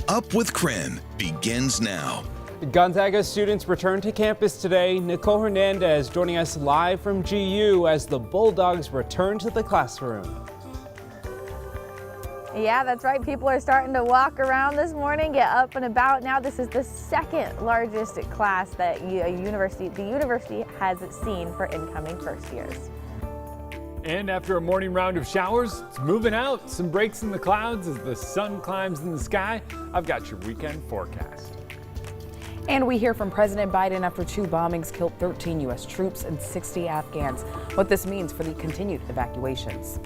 Up with KREM begins now. Gonzaga students return to campus today. Nicole Hernandez joining us live from GU as the Bulldogs return to the classroom. Yeah, that's right. People are starting to walk around this morning, get up and about now. This is the second largest class that the university has seen for incoming first years. And after a morning round of showers, it's moving out. Some breaks in the clouds as the sun climbs in the sky. I've got your weekend forecast. And we hear from President Biden after 2 bombings killed 13 U.S. troops and 60 Afghans. What this means for the continued evacuations.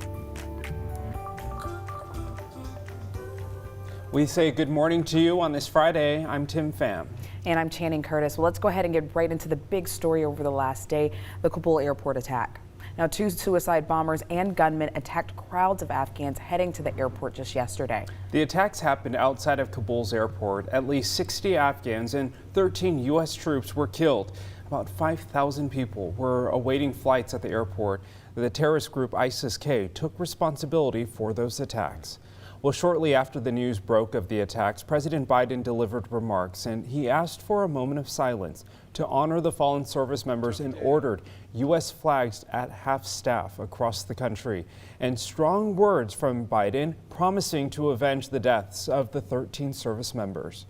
We say good morning to you on this Friday. I'm Tim Pham. And I'm Channing Curtis. Well, let's go ahead and get right into the big story over the last day, the Kabul airport attack. Now, 2 suicide bombers and gunmen attacked crowds of Afghans heading to the airport just yesterday. The attacks happened outside of Kabul's airport. At least 60 Afghans and 13 U.S. troops were killed. About 5,000 people were awaiting flights at the airport. The terrorist group ISIS-K took responsibility for those attacks. Well, shortly after the news broke of the attacks, President Biden delivered remarks, and he asked for a moment of silence to honor the fallen service members and ordered U.S. flags at half-staff across the country. And strong words from Biden promising to avenge the deaths of the 13 service members.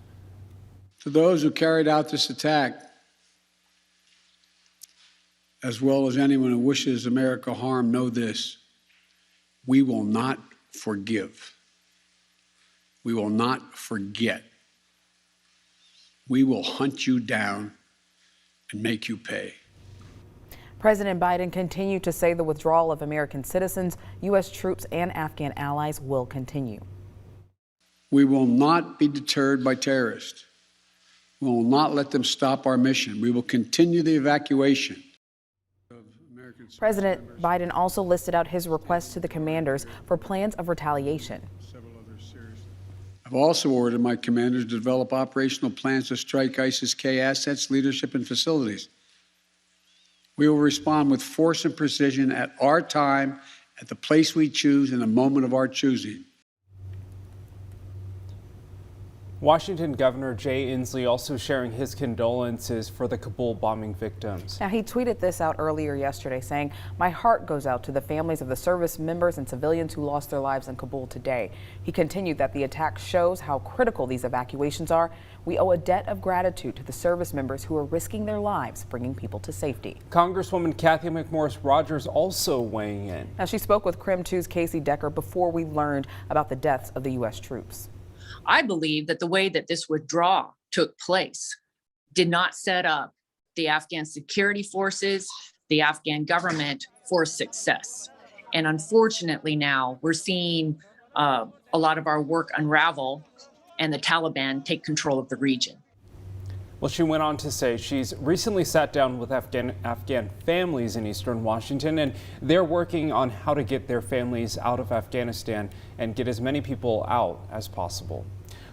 To those who carried out this attack, as well as anyone who wishes America harm, know this: we will not forgive. We will not forget. We will hunt you down and make you pay. President Biden continued to say the withdrawal of American citizens, U.S. troops, and Afghan allies will continue. We will not be deterred by terrorists. We will not let them stop our mission. We will continue the evacuation. President Biden also listed out his request to the commanders for plans of retaliation. I've also ordered my commanders to develop operational plans to strike ISIS-K assets, leadership, and facilities. We will respond with force and precision at our time, at the place we choose, in the moment of our choosing. Washington Governor Jay Inslee also sharing his condolences for the Kabul bombing victims. Now, he tweeted this out earlier yesterday saying, "My heart goes out to the families of the service members and civilians who lost their lives in Kabul today." He continued that the attack shows how critical these evacuations are. We owe a debt of gratitude to the service members who are risking their lives bringing people to safety. Congresswoman Kathy McMorris Rodgers also weighing in. Now, she spoke with KREM 2's Casey Decker before we learned about the deaths of the U.S. troops. I believe that the way that this withdrawal took place did not set up the Afghan security forces, the Afghan government for success. And unfortunately now we're seeing a lot of our work unravel and the Taliban take control of the region. Well, she went on to say she's recently sat down with Afghan families in eastern Washington, and they're working on how to get their families out of Afghanistan and get as many people out as possible.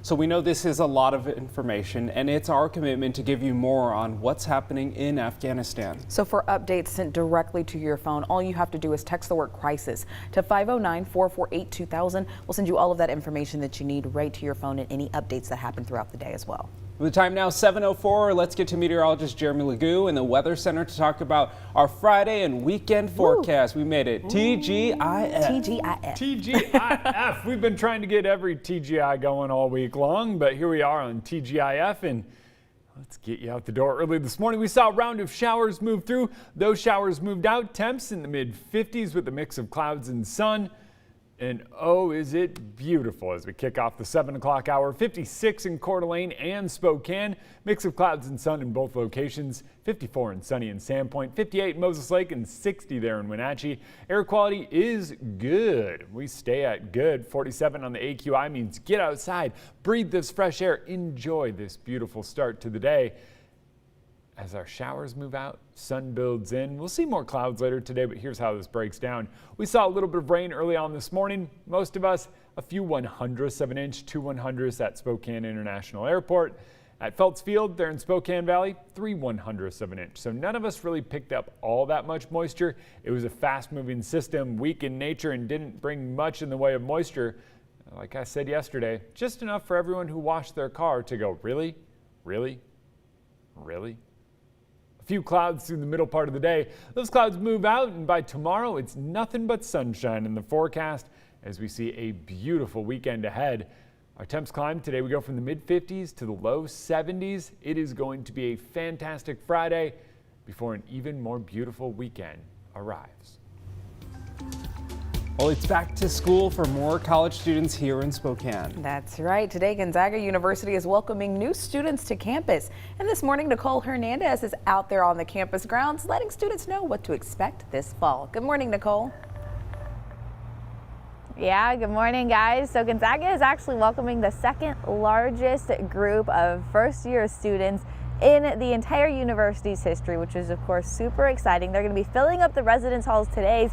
So we know this is a lot of information, and it's our commitment to give you more on what's happening in Afghanistan. So for updates sent directly to your phone, all you have to do is text the word crisis to 509-448-2000. We'll send you all of that information that you need right to your phone and any updates that happen throughout the day as well. The time now 7:04. Let's get to meteorologist Jeremy Legoo in the Weather Center to talk about our Friday and weekend forecast. We made it. TGIF. TGIF. TGIF. We've been trying to get every TGI going all week long, but here we are on TGIF, and let's get you out the door early this morning. We saw a round of showers move through. Those showers moved out. Temps in the mid-50s with a mix of clouds and sun. And oh, is it beautiful as we kick off the 7 o'clock hour. 56 in Coeur d'Alene and Spokane. Mix of clouds and sun in both locations. 54 and sunny in Sandpoint. 58 in Moses Lake and 60 there in Wenatchee. Air quality is good. We stay at good. 47 on the AQI means get outside, breathe this fresh air, enjoy this beautiful start to the day. As our showers move out, sun builds in. We'll see more clouds later today, but here's how this breaks down. We saw a little bit of rain early on this morning. Most of us, a few 1/100ths of an inch, 2 1/100ths at Spokane International Airport. At Felts Field, there in Spokane Valley, 3 1/100ths of an inch. So none of us really picked up all that much moisture. It was a fast-moving system, weak in nature, and didn't bring much in the way of moisture. Like I said yesterday, just enough for everyone who washed their car to go, really? Really? Really? A few clouds through the middle part of the day. Those clouds move out, and by tomorrow, it's nothing but sunshine in the forecast as we see a beautiful weekend ahead. Our temps climb today. We go from the mid-50s to the low 70s. It is going to be a fantastic Friday before an even more beautiful weekend arrives. Well, it's back to school for more college students here in Spokane. That's right. Today, Gonzaga University is welcoming new students to campus. And this morning, Nicole Hernandez is out there on the campus grounds letting students know what to expect this fall. Good morning, Nicole. Yeah, good morning, guys. So Gonzaga is actually welcoming the second largest group of first-year students in the entire university's history, which is of course super exciting. They're going to be filling up the residence halls today.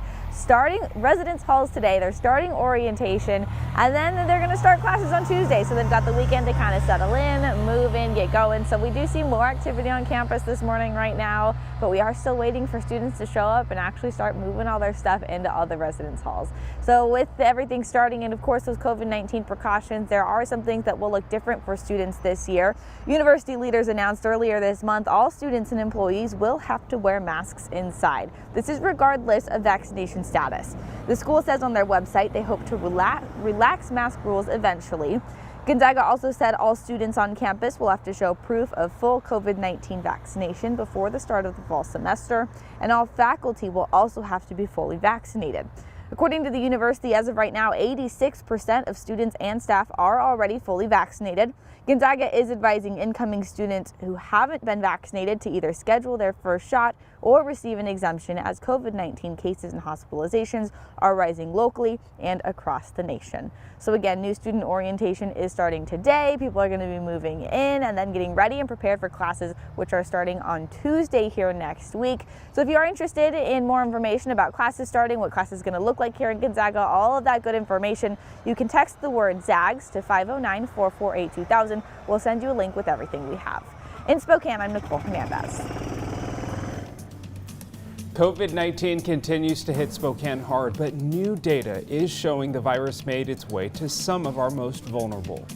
They're starting orientation, and then they're going to start classes on Tuesday. So they've got the weekend to kind of settle in, move in, get going. So we do see more activity on campus this morning right now, but we are still waiting for students to show up and actually start moving all their stuff into all the residence halls. So with everything starting and of course those COVID-19 precautions, there are some things that will look different for students this year. University leaders announced earlier this month all students and employees will have to wear masks inside. This is regardless of vaccination status. The school says on their website they hope to relax mask rules eventually. Gonzaga also said all students on campus will have to show proof of full COVID-19 vaccination before the start of the fall semester, and all faculty will also have to be fully vaccinated. According to the university, as of right now, 86% of students and staff are already fully vaccinated. Gonzaga is advising incoming students who haven't been vaccinated to either schedule their first shot or receive an exemption, as COVID-19 cases and hospitalizations are rising locally and across the nation. So again, new student orientation is starting today. People are going to be moving in and then getting ready and prepared for classes, which are starting on Tuesday here next week. So if you are interested in more information about classes starting, what classes is going to look like here in Gonzaga, all of that good information, you can text the word ZAGS to 509-448-2000. We'll send you a link with everything we have. In Spokane, I'm Nicole Hernandez. COVID-19 continues to hit Spokane hard, but new data is showing the virus made its way to some of our most vulnerable.